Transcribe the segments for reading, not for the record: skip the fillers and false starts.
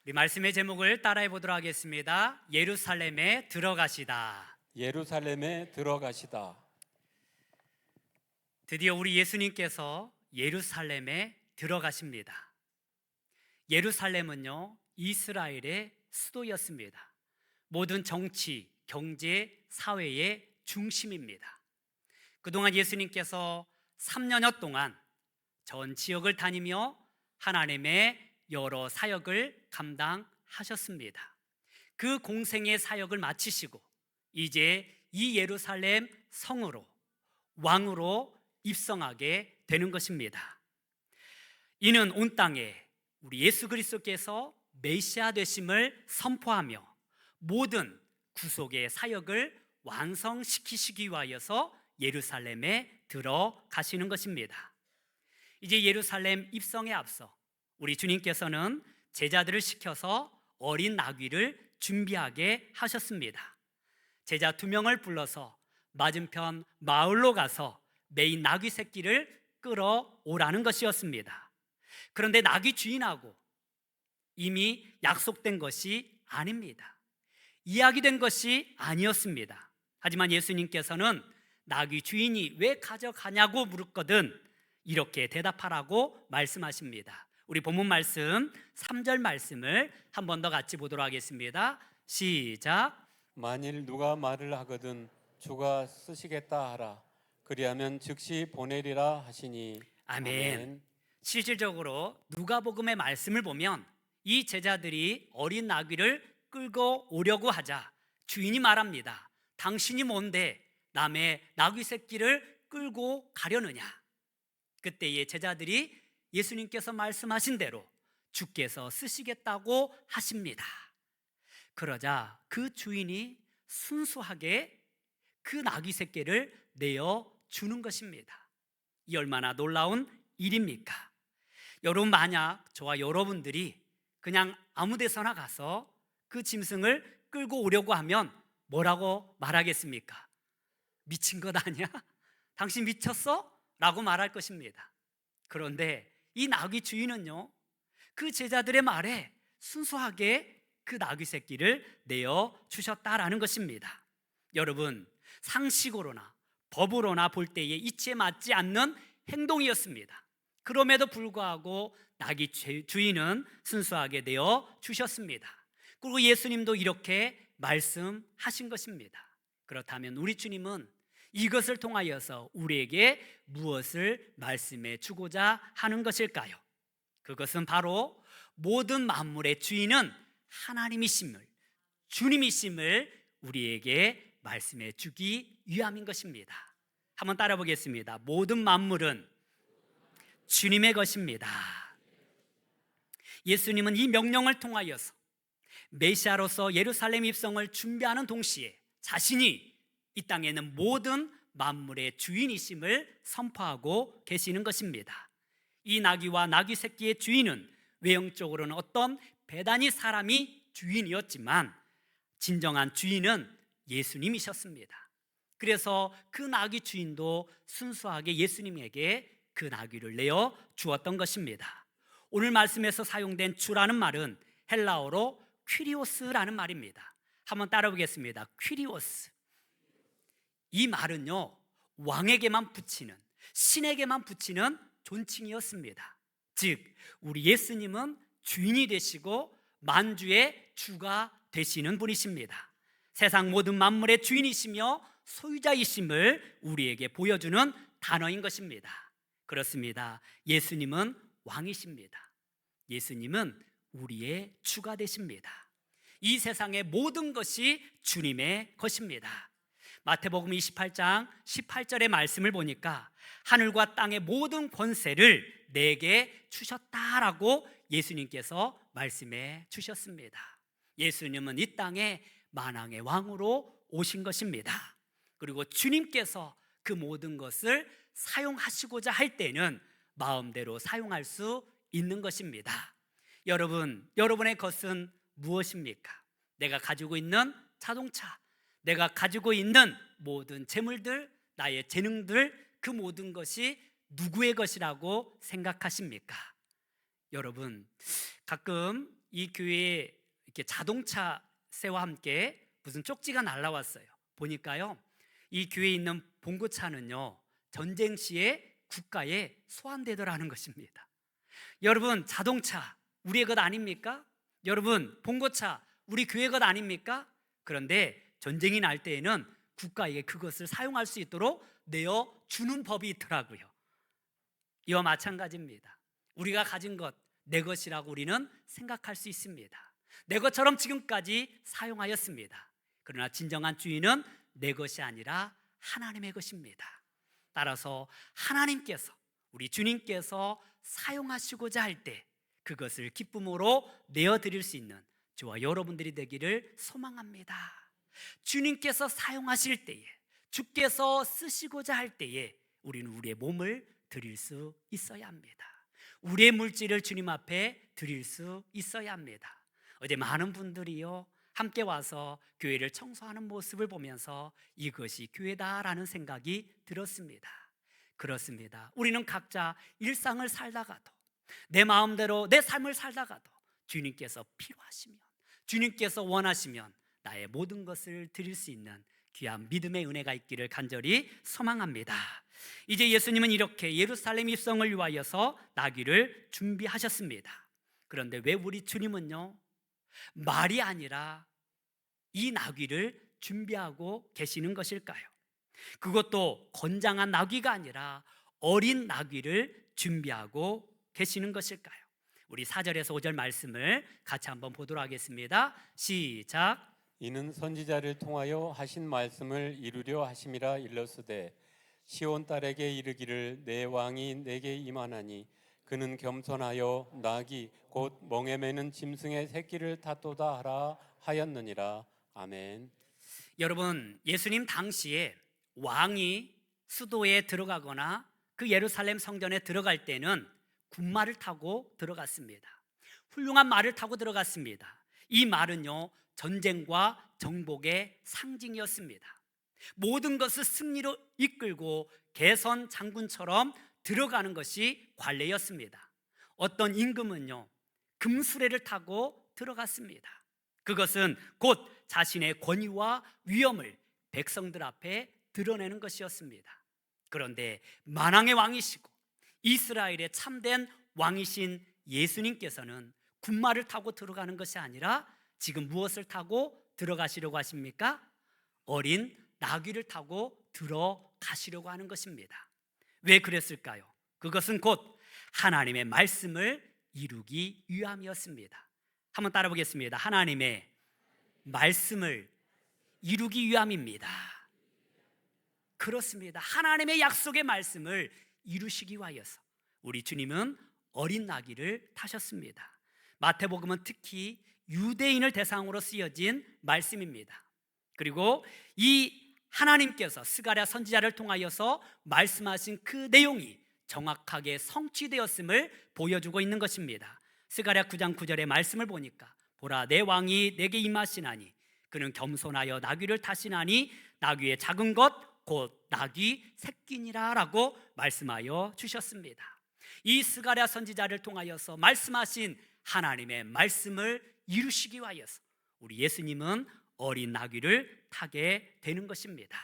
우리 말씀의 제목을 따라해 보도록 하겠습니다. 예루살렘에 들어가시다. 예루살렘에 들어가시다. 드디어 우리 예수님께서 예루살렘에 들어가십니다. 예루살렘은요, 이스라엘의 수도였습니다. 모든 정치, 경제, 사회의 중심입니다. 그동안 예수님께서 3년여 동안 전 지역을 다니며 하나님의 여러 사역을 감당하셨습니다. 그 공생의 사역을 마치시고 이제 이 예루살렘 성으로 왕으로 입성하게 되는 것입니다. 이는 온 땅에 우리 예수 그리스도께서 메시아 되심을 선포하며 모든 구속의 사역을 완성시키시기 위하여서 예루살렘에 들어가시는 것입니다. 이제 예루살렘 입성에 앞서 우리 주님께서는 제자들을 시켜서 어린 나귀를 준비하게 하셨습니다. 제자 2명을 불러서 맞은편 마을로 가서 메인 나귀 새끼를 끌어오라는 것이었습니다. 그런데 나귀 주인하고 이미 약속된 것이 아닙니다. 이야기된 것이 아니었습니다. 하지만 예수님께서는 나귀 주인이 왜 가져가냐고 물었거든 이렇게 대답하라고 말씀하십니다. 우리 본문 말씀 3절 말씀을 한 번 더 같이 보도록 하겠습니다. 시작. 만일 누가 말을 하거든 주가 쓰시겠다 하라. 그리하면 즉시 보내리라 하시니. 아멘. 실질적으로 누가복음의 말씀을 보면 이 제자들이 어린 나귀를 끌고 오려고 하자 주인이 말합니다. 당신이 뭔데 남의 나귀 새끼를 끌고 가려느냐. 그때의 제자들이 예수님께서 말씀하신 대로 주께서 쓰시겠다고 하십니다. 그러자 그 주인이 순수하게 그 나귀 새끼를 내어 주는 것입니다. 이 얼마나 놀라운 일입니까? 여러분, 만약 저와 여러분들이 그냥 아무 데서나 가서 그 짐승을 끌고 오려고 하면 뭐라고 말하겠습니까? 미친 것 아니야? 당신 미쳤어? 라고 말할 것입니다. 그런데 이 나귀 주인은요, 그 제자들의 말에 순수하게 그 나귀 새끼를 내어 주셨다라는 것입니다. 여러분, 상식으로나 법으로나 볼 때에 이치에 맞지 않는 행동이었습니다. 그럼에도 불구하고 나귀 주인은 순수하게 내어 주셨습니다. 그리고 예수님도 이렇게 말씀하신 것입니다. 그렇다면 우리 주님은 이것을 통하여서 우리에게 무엇을 말씀해 주고자 하는 것일까요? 그것은 바로 모든 만물의 주인은 하나님이심을, 주님이심을 우리에게 말씀해 주기 위함인 것입니다. 한번 따라 보겠습니다. 모든 만물은 주님의 것입니다. 예수님은 이 명령을 통하여서 메시아로서 예루살렘 입성을 준비하는 동시에 자신이 이 땅에 있는 모든 만물의 주인이심을 선포하고 계시는 것입니다. 이 나귀와 나귀 새끼의 주인은 외형적으로는 어떤 배단위 사람이 주인이었지만 진정한 주인은 예수님이셨습니다. 그래서 그 나귀 주인도 순수하게 예수님에게 그 나귀를 내어 주었던 것입니다. 오늘 말씀에서 사용된 주라는 말은 헬라어로 퀴리오스라는 말입니다. 한번 따라 보겠습니다. 퀴리오스. 이 말은요, 왕에게만 붙이는, 신에게만 붙이는 존칭이었습니다. 즉 우리 예수님은 주인이 되시고 만주의 주가 되시는 분이십니다. 세상 모든 만물의 주인이시며 소유자이심을 우리에게 보여주는 단어인 것입니다. 그렇습니다. 예수님은 왕이십니다. 예수님은 우리의 주가 되십니다. 이 세상의 모든 것이 주님의 것입니다. 마태복음 28장 18절의 말씀을 보니까 하늘과 땅의 모든 권세를 내게 주셨다라고 예수님께서 말씀해 주셨습니다. 예수님은 이 땅에 만왕의 왕으로 오신 것입니다. 그리고 주님께서 그 모든 것을 사용하시고자 할 때는 마음대로 사용할 수 있는 것입니다. 여러분, 여러분의 것은 무엇입니까? 내가 가지고 있는 자동차, 내가 가지고 있는 모든 재물들, 나의 재능들, 그 모든 것이 누구의 것이라고 생각하십니까? 여러분, 가끔 이 교회에 이렇게 자동차 새와 함께 무슨 쪽지가 날라왔어요. 보니까요, 이 교회에 있는 봉고차는요, 전쟁 시에 국가에 소환되더라는 것입니다. 여러분, 자동차 우리의 것 아닙니까? 여러분, 봉고차 우리 교회 것 아닙니까? 그런데 전쟁이 날 때에는 국가에게 그것을 사용할 수 있도록 내어주는 법이 있더라고요. 이와 마찬가지입니다. 우리가 가진 것, 내 것이라고 우리는 생각할 수 있습니다. 내 것처럼 지금까지 사용하였습니다. 그러나 진정한 주인은 내 것이 아니라 하나님의 것입니다. 따라서 하나님께서, 우리 주님께서 사용하시고자 할 때 그것을 기쁨으로 내어드릴 수 있는 저와 여러분들이 되기를 소망합니다. 주님께서 사용하실 때에, 주께서 쓰시고자 할 때에 우리는 우리의 몸을 드릴 수 있어야 합니다. 우리의 물질을 주님 앞에 드릴 수 있어야 합니다. 어제 많은 분들이요, 함께 와서 교회를 청소하는 모습을 보면서 이것이 교회다라는 생각이 들었습니다. 그렇습니다. 우리는 각자 일상을 살다가도, 내 마음대로 내 삶을 살다가도 주님께서 필요하시면, 주님께서 원하시면 나의 모든 것을 드릴 수 있는 귀한 믿음의 은혜가 있기를 간절히 소망합니다. 이제 예수님은 이렇게 예루살렘 입성을 위하여서 나귀를 준비하셨습니다. 그런데 왜 우리 주님은요, 말이 아니라 이 나귀를 준비하고 계시는 것일까요? 그것도 건장한 나귀가 아니라 어린 나귀를 준비하고 계시는 것일까요? 우리 4절에서 5절 말씀을 같이 한번 보도록 하겠습니다. 시작. 이는 선지자를 통하여 하신 말씀을 이루려 하심이라 일렀으되 시온 딸에게 이르기를 내 왕이 내게 임하나니 그는 겸손하여 나귀 곧 멍에 매는 짐승의 새끼를 탓도다 하라 하였느니라. 아멘. 여러분, 예수님 당시에 왕이 수도에 들어가거나 그 예루살렘 성전에 들어갈 때는 군말을 타고 들어갔습니다. 훌륭한 말을 타고 들어갔습니다. 이 말은요, 전쟁과 정복의 상징이었습니다. 모든 것을 승리로 이끌고 개선 장군처럼 들어가는 것이 관례였습니다. 어떤 임금은요, 금수레를 타고 들어갔습니다. 그것은 곧 자신의 권위와 위엄을 백성들 앞에 드러내는 것이었습니다. 그런데 만왕의 왕이시고 이스라엘의 참된 왕이신 예수님께서는 군말을 타고 들어가는 것이 아니라 지금 무엇을 타고 들어가시려고 하십니까? 어린 나귀를 타고 들어가시려고 하는 것입니다. 왜 그랬을까요? 그것은 곧 하나님의 말씀을 이루기 위함이었습니다. 한번 따라 보겠습니다. 하나님의 말씀을 이루기 위함입니다. 그렇습니다. 하나님의 약속의 말씀을 이루시기 위하여서 우리 주님은 어린 나귀를 타셨습니다. 마태복음은 특히 유대인을 대상으로 쓰여진 말씀입니다. 그리고 이 하나님께서 스가랴 선지자를 통하여서 말씀하신 그 내용이 정확하게 성취되었음을 보여주고 있는 것입니다. 스가랴 9장 9절의 말씀을 보니까 보라 내 왕이 내게 임하시나니 그는 겸손하여 나귀를 타시나니 나귀의 작은 것 곧 나귀 새끼니라 라고 말씀하여 주셨습니다. 이 스가랴 선지자를 통하여서 말씀하신 하나님의 말씀을 이루시기 위하여서 우리 예수님은 어린 나귀를 타게 되는 것입니다.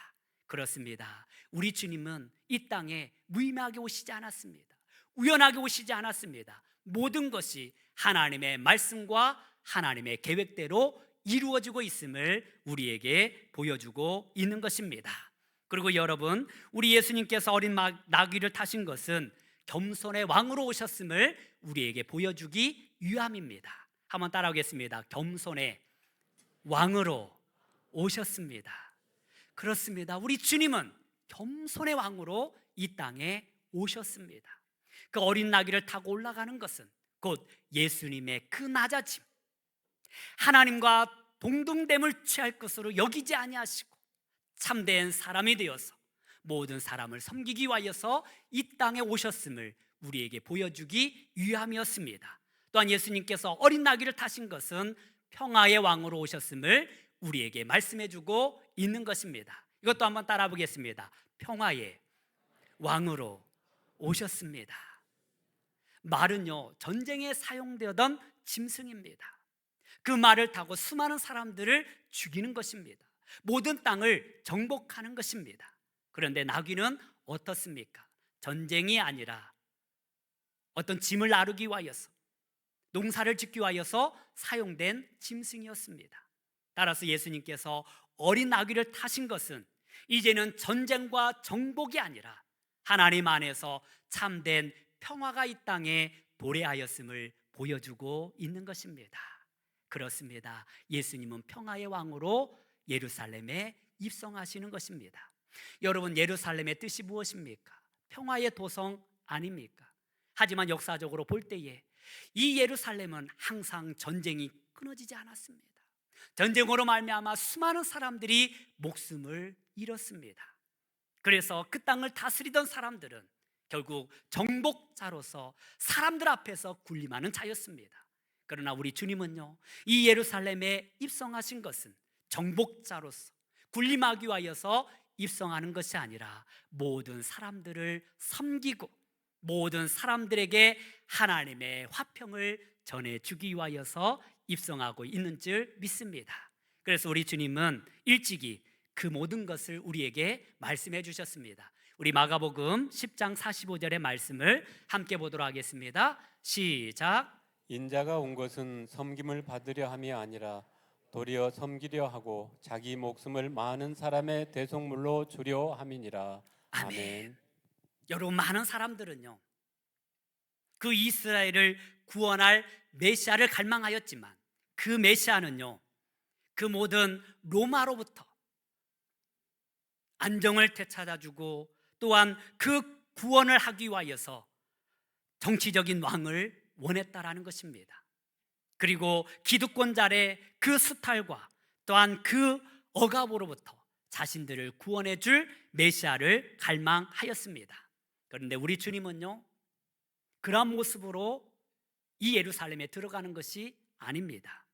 그렇습니다. 우리 주님은 이 땅에 무의미하게 오시지 않았습니다. 우연하게 오시지 않았습니다. 모든 것이 하나님의 말씀과 하나님의 계획대로 이루어지고 있음을 우리에게 보여주고 있는 것입니다. 그리고 여러분, 우리 예수님께서 어린 나귀를 타신 것은 겸손의 왕으로 오셨음을 우리에게 보여주기 위함입니다. 한번 따라하겠습니다. 겸손의 왕으로 오셨습니다. 그렇습니다. 우리 주님은 겸손의 왕으로 이 땅에 오셨습니다. 그 어린 나귀를 타고 올라가는 것은 곧 예수님의 그 낮아짐, 하나님과 동등됨을 취할 것으로 여기지 아니하시고 참된 사람이 되어서 모든 사람을 섬기기 위하여서 이 땅에 오셨음을 우리에게 보여주기 위함이었습니다. 또한 예수님께서 어린 나귀를 타신 것은 평화의 왕으로 오셨음을 우리에게 말씀해주고 있는 것입니다. 이것도 한번 따라 보겠습니다. 평화의 왕으로 오셨습니다. 말은요, 전쟁에 사용되었던 짐승입니다. 그 말을 타고 수많은 사람들을 죽이는 것입니다. 모든 땅을 정복하는 것입니다. 그런데 나귀는 어떻습니까? 전쟁이 아니라 어떤 짐을 나르기 위하여서, 농사를 짓기 위하여서 사용된 짐승이었습니다. 따라서 예수님께서 어린 나귀를 타신 것은 이제는 전쟁과 정복이 아니라 하나님 안에서 참된 평화가 이 땅에 도래하였음을 보여주고 있는 것입니다. 그렇습니다. 예수님은 평화의 왕으로 예루살렘에 입성하시는 것입니다. 여러분, 예루살렘의 뜻이 무엇입니까? 평화의 도성 아닙니까? 하지만 역사적으로 볼 때에 이 예루살렘은 항상 전쟁이 끊어지지 않았습니다. 전쟁으로 말미암아 수많은 사람들이 목숨을 잃었습니다. 그래서 그 땅을 다스리던 사람들은 결국 정복자로서 사람들 앞에서 군림하는 자였습니다. 그러나 우리 주님은요, 이 예루살렘에 입성하신 것은 정복자로서 군림하기 위하여서 입성하는 것이 아니라 모든 사람들을 섬기고 모든 사람들에게 하나님의 화평을 전해주기 위하여서 입성하고 있는 줄 믿습니다. 그래서 우리 주님은 일찍이 그 모든 것을 우리에게 말씀해 주셨습니다. 우리 마가복음 10장 45절의 말씀을 함께 보도록 하겠습니다. 시작. 인자가 온 것은 섬김을 받으려 함이 아니라 도리어 섬기려 하고 자기 목숨을 많은 사람의 대속물로 주려 함이니라. 아멘. 여러분, 많은 사람들은요, 그 이스라엘을 구원할 메시아를 갈망하였지만 그 메시아는요, 그 모든 로마로부터 안정을 되찾아주고 또한 그 구원을 하기 위하여서 정치적인 왕을 원했다라는 것입니다. 그리고 기득권자의 그 수탈과 또한 그 억압으로부터 자신들을 구원해 줄 메시아를 갈망하였습니다. 그런데 우리 주님은요, 그런 모습으로 이 예루살렘에 들어가는 것이 아닙니다.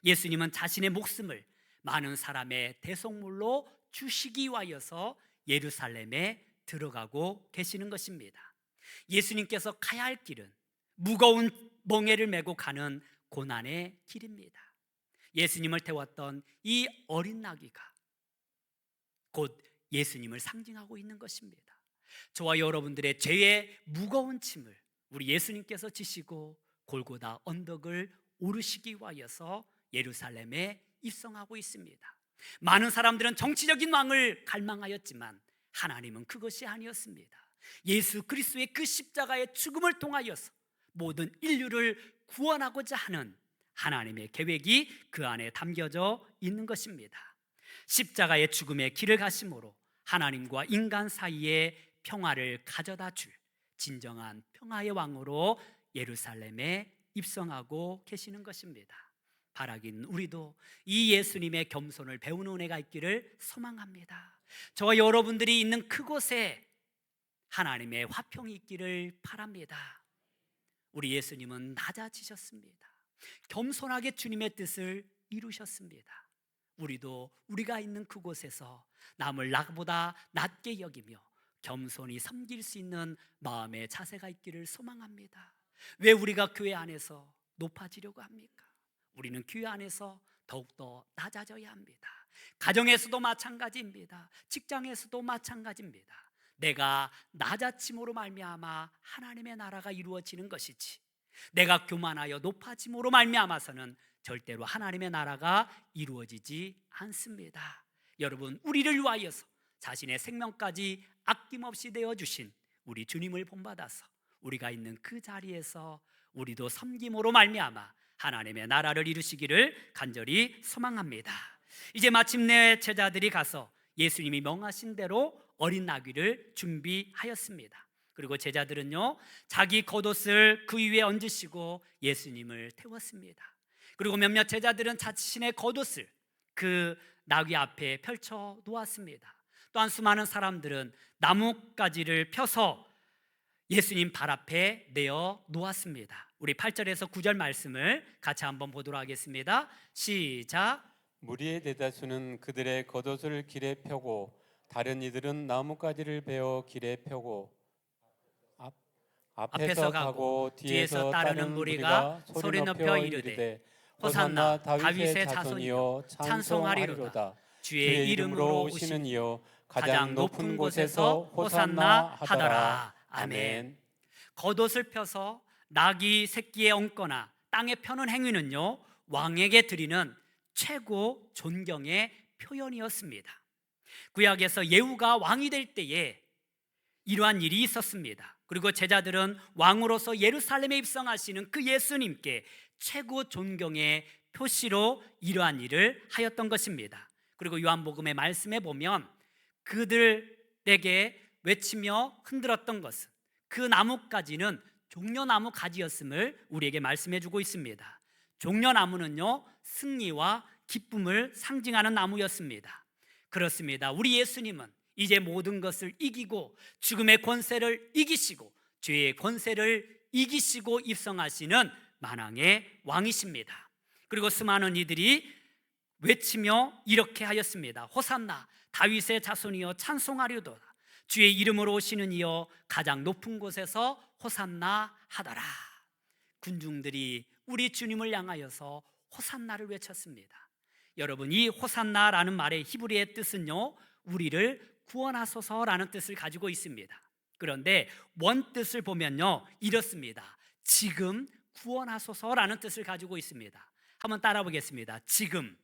예수님은 자신의 목숨을 많은 사람의 대속물로 주시기 위하여서 예루살렘에 들어가고 계시는 것입니다. 예수님께서 가야 할 길은 무거운 멍에를 메고 가는 고난의 길입니다. 예수님을 태웠던 이 어린 나귀가 곧 예수님을 상징하고 있는 것입니다. 저와 여러분들의 죄의 무거운 짐을 우리 예수님께서 지시고 골고다 언덕을 오르시기 위하여서 예루살렘에 입성하고 있습니다. 많은 사람들은 정치적인 왕을 갈망하였지만 하나님은 그것이 아니었습니다. 예수 그리스도의 그 십자가의 죽음을 통하여서 모든 인류를 구원하고자 하는 하나님의 계획이 그 안에 담겨져 있는 것입니다. 십자가의 죽음의 길을 가심으로 하나님과 인간 사이에 평화를 가져다 줄 진정한 평화의 왕으로 예루살렘에 입성하고 계시는 것입니다. 바라긴 우리도 이 예수님의 겸손을 배우는 은혜가 있기를 소망합니다. 저와 여러분들이 있는 그곳에 하나님의 화평이 있기를 바랍니다. 우리 예수님은 낮아지셨습니다. 겸손하게 주님의 뜻을 이루셨습니다. 우리도 우리가 있는 그곳에서 남을 나보다 낮게 여기며 겸손히 섬길 수 있는 마음의 자세가 있기를 소망합니다. 왜 우리가 교회 안에서 높아지려고 합니까? 우리는 교회 안에서 더욱더 낮아져야 합니다. 가정에서도 마찬가지입니다. 직장에서도 마찬가지입니다. 내가 낮아짐으로 말미암아 하나님의 나라가 이루어지는 것이지, 내가 교만하여 높아짐으로 말미암아서는 절대로 하나님의 나라가 이루어지지 않습니다. 여러분, 우리를 위하여서 자신의 생명까지 아낌없이 내어주신 우리 주님을 본받아서 우리가 있는 그 자리에서 우리도 섬김으로 말미암아 하나님의 나라를 이루시기를 간절히 소망합니다. 이제 마침내 제자들이 가서 예수님이 명하신 대로 어린 나귀를 준비하였습니다. 그리고 제자들은요, 자기 겉옷을 그 위에 얹으시고 예수님을 태웠습니다. 그리고 몇몇 제자들은 자신의 겉옷을 그 나귀 앞에 펼쳐 놓았습니다. 또한 수많은 사람들은 나뭇가지를 펴서 예수님 발 앞에 내어 놓았습니다. 우리 8절에서 9절 말씀을 같이 한번 보도록 하겠습니다. 시작. 무리의 대다수는 그들의 겉옷을 길에 펴고 다른 이들은 나뭇가지를 베어 길에 펴고 앞에서 가고 뒤에서 따르는 무리가 소리 높여 이르되 호산나 다윗의 자손이여 찬송하리로다. 주의 이름으로 오시는 이여 가장 높은 곳에서 호산나 하더라. 아멘. 겉옷을 펴서 나귀 새끼에 얹거나 땅에 펴는 행위는요, 왕에게 드리는 최고 존경의 표현이었습니다. 구약에서 예후가 왕이 될 때에 이러한 일이 있었습니다. 그리고 제자들은 왕으로서 예루살렘에 입성하시는 그 예수님께 최고 존경의 표시로 이러한 일을 하였던 것입니다. 그리고 요한복음의 말씀에 보면 그들에게 외치며 흔들었던 것은 그 나뭇가지는 종려나무 가지였음을 우리에게 말씀해 주고 있습니다. 종려나무는요, 승리와 기쁨을 상징하는 나무였습니다. 그렇습니다. 우리 예수님은 이제 모든 것을 이기고 죽음의 권세를 이기시고 죄의 권세를 이기시고 입성하시는 만왕의 왕이십니다. 그리고 수많은 이들이 외치며 이렇게 하였습니다. 호산나 다윗의 자손이여 찬송하리로다. 주의 이름으로 오시는 이여 가장 높은 곳에서 호산나 하더라. 군중들이 우리 주님을 향하여서 호산나를 외쳤습니다. 여러분, 이 호산나라는 말의 히브리의 뜻은요, 우리를 구원하소서라는 뜻을 가지고 있습니다. 그런데 원뜻을 보면요, 이렇습니다. 지금 구원하소서라는 뜻을 가지고 있습니다. 한번 따라 보겠습니다. 지금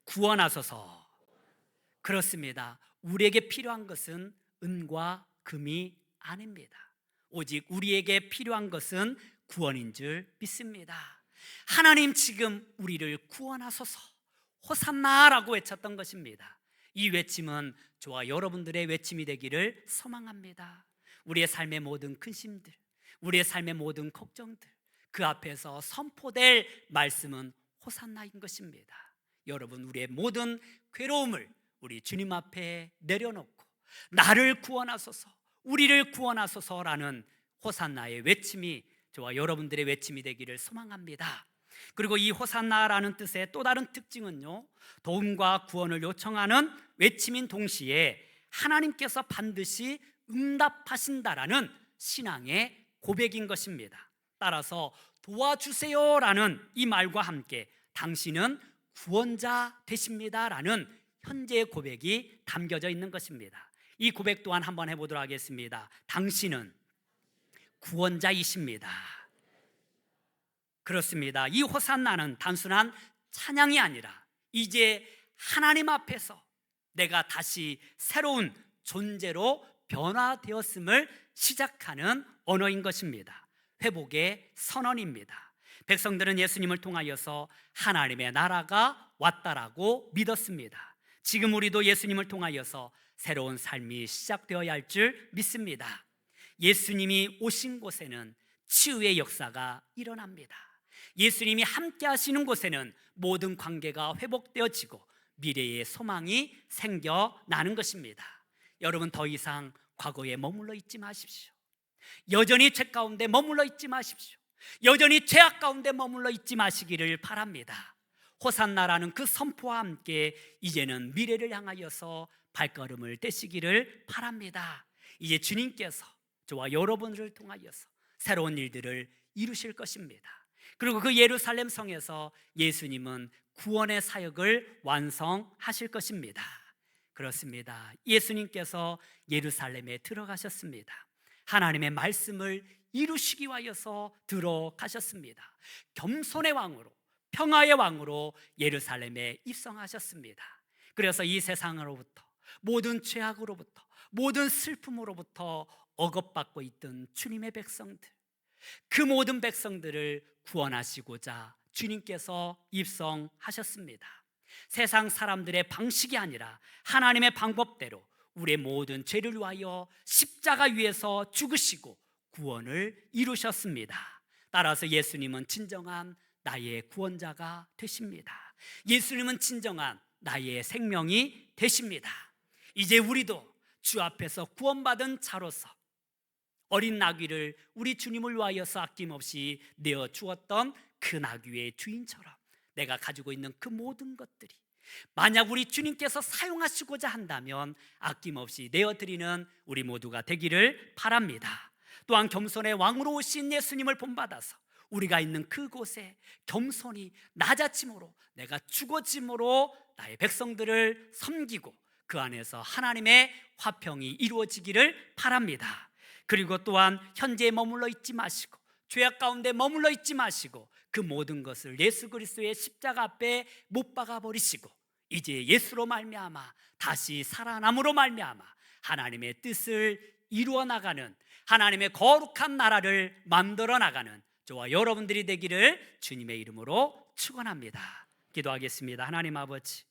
구원하소서. 그렇습니다. 우리에게 필요한 것은 은과 금이 아닙니다. 오직 우리에게 필요한 것은 구원인 줄 믿습니다. 하나님, 지금 우리를 구원하소서, 호산나라고 외쳤던 것입니다. 이 외침은 저와 여러분들의 외침이 되기를 소망합니다. 우리의 삶의 모든 근심들, 우리의 삶의 모든 걱정들, 그 앞에서 선포될 말씀은 호산나인 것입니다. 여러분, 우리의 모든 괴로움을 우리 주님 앞에 내려놓고 나를 구원하소서, 우리를 구원하소서라는 호산나의 외침이 저와 여러분들의 외침이 되기를 소망합니다. 그리고 이 호산나라는 뜻의 또 다른 특징은요, 도움과 구원을 요청하는 외침인 동시에 하나님께서 반드시 응답하신다라는 신앙의 고백인 것입니다. 따라서 도와주세요라는 이 말과 함께 당신은 구원자 되십니다라는 현재의 고백이 담겨져 있는 것입니다. 이 고백 또한 한번 해보도록 하겠습니다. 당신은 구원자이십니다. 그렇습니다. 이 호산나는 단순한 찬양이 아니라 이제 하나님 앞에서 내가 다시 새로운 존재로 변화되었음을 시작하는 언어인 것입니다. 회복의 선언입니다. 백성들은 예수님을 통하여서 하나님의 나라가 왔다라고 믿었습니다. 지금 우리도 예수님을 통하여서 새로운 삶이 시작되어야 할 줄 믿습니다. 예수님이 오신 곳에는 치유의 역사가 일어납니다. 예수님이 함께 하시는 곳에는 모든 관계가 회복되어지고 미래의 소망이 생겨나는 것입니다. 여러분, 더 이상 과거에 머물러 있지 마십시오. 여전히 죄 가운데 머물러 있지 마십시오. 여전히 죄악 가운데 머물러 있지 마시기를 바랍니다. 호산나라는 그 선포와 함께 이제는 미래를 향하여서 발걸음을 떼시기를 바랍니다. 이제 주님께서 저와 여러분을 통하여서 새로운 일들을 이루실 것입니다. 그리고 그 예루살렘 성에서 예수님은 구원의 사역을 완성하실 것입니다. 그렇습니다. 예수님께서 예루살렘에 들어가셨습니다. 하나님의 말씀을 이루시기 위하여서 들어가셨습니다. 겸손의 왕으로, 평화의 왕으로 예루살렘에 입성하셨습니다. 그래서 이 세상으로부터, 모든 죄악으로부터, 모든 슬픔으로부터 억압받고 있던 주님의 백성들, 그 모든 백성들을 구원하시고자 주님께서 입성하셨습니다. 세상 사람들의 방식이 아니라 하나님의 방법대로 우리의 모든 죄를 위하여 십자가 위에서 죽으시고 구원을 이루셨습니다. 따라서 예수님은 진정한 나의 구원자가 되십니다. 예수님은 진정한 나의 생명이 되십니다. 이제 우리도 주 앞에서 구원받은 자로서 어린 나귀를 우리 주님을 위하여서 아낌없이 내어 주었던 그 나귀의 주인처럼 내가 가지고 있는 그 모든 것들이 만약 우리 주님께서 사용하시고자 한다면 아낌없이 내어드리는 우리 모두가 되기를 바랍니다. 또한 겸손의 왕으로 오신 예수님을 본받아서 우리가 있는 그곳에 겸손히 낮아짐으로, 내가 죽어짐으로 나의 백성들을 섬기고 그 안에서 하나님의 화평이 이루어지기를 바랍니다. 그리고 또한 현재에 머물러 있지 마시고, 죄악 가운데 머물러 있지 마시고, 그 모든 것을 예수 그리스도의 십자가 앞에 못 박아 버리시고, 이제 예수로 말미암아 다시 살아남으로 말미암아 하나님의 뜻을 이루어 나가는, 하나님의 거룩한 나라를 만들어 나가는 저와 여러분들이 되기를 주님의 이름으로 축원합니다. 기도하겠습니다. 하나님 아버지,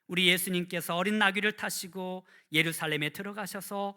우리 예수님께서 어린 나귀를 타시고 예루살렘에 들어가셔서